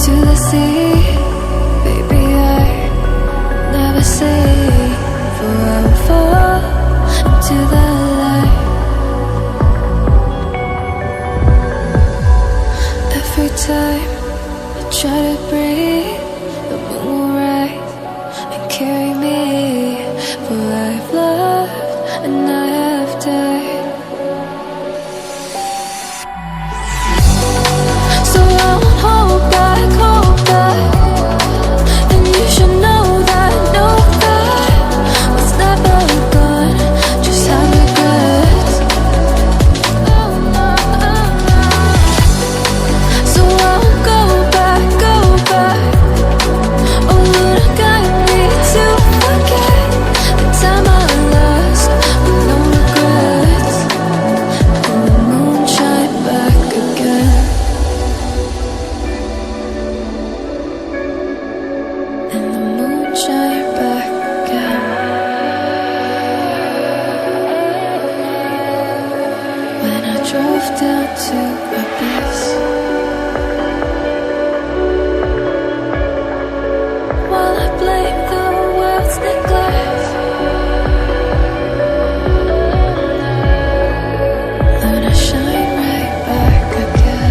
to the sea. Baby, I never say, for I will fall into the light. Every time I try to breathe, the moon will rise and carry me. For I've loved and I have died. So I won't hold back, hold back. And you should know that, was never gone, just have regrets. So I won't go back, go back. Oh Lord, guide me to forget the time I lost with no regrets. And the moon shine back again. And the moon shine back again. When I drove down to abyss, while I blame the world's neglect, then I shine right back again.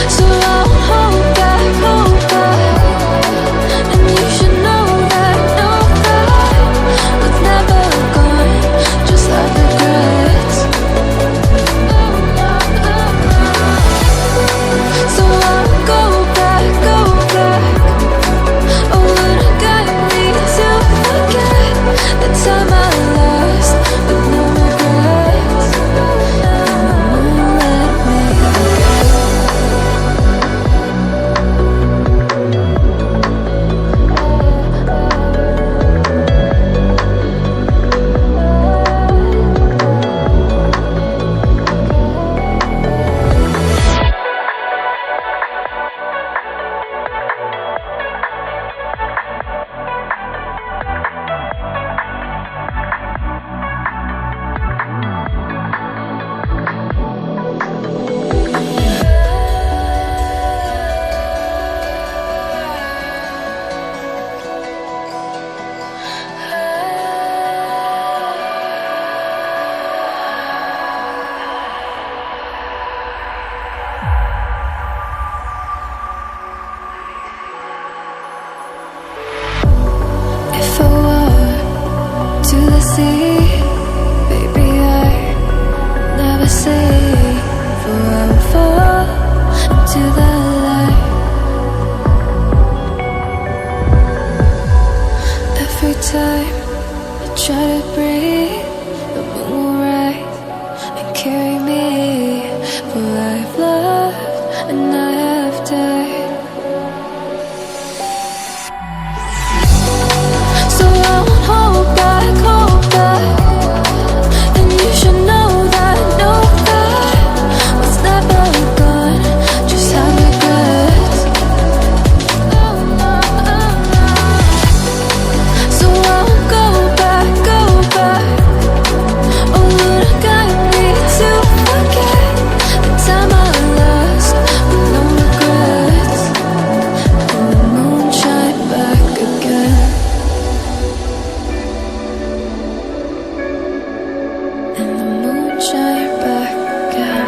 So I won't hold back, hold back. And you should know that, was never gone, just like regrets. So I won't go back, go back. Oh, would it guide me to forget the time I lost with no regrets? And the moon let me forget. If I walk to the sea, baby, I never say, for I will fall into the light. Every time I try to breathe, the moon will rise and carry me. For I've loved and I have died. So I won't hold back, hold back. And you should know that, was never gone, just have regrets. So I won't go back, go back. Oh Lord, guide me to forget the time I lost with no regrets. And the moon shine back again. And the moon shine back again.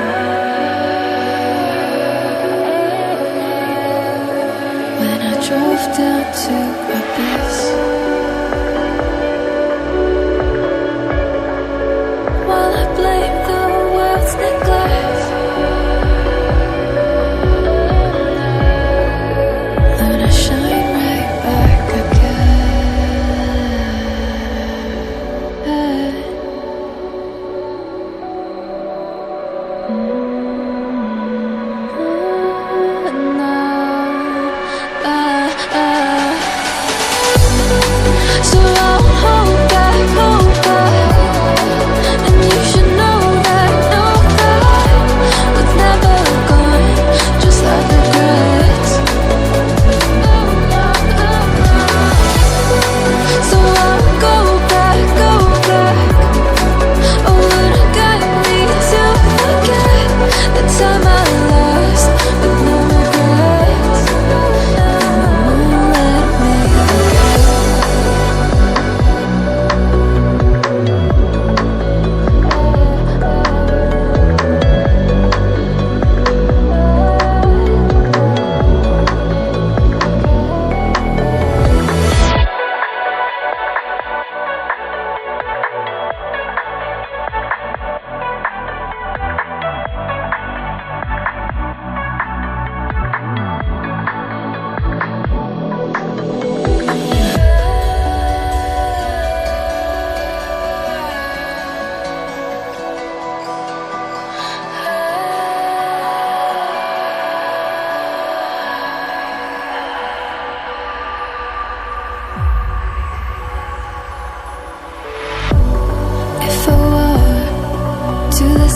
When I drove down to abyss, while I blame the world's neglect, then I shine right back again. And now,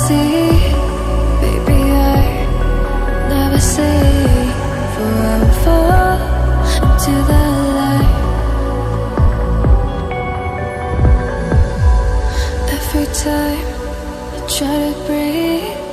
see. Baby, I never say for I will fall into the light. Every time I try to breathe,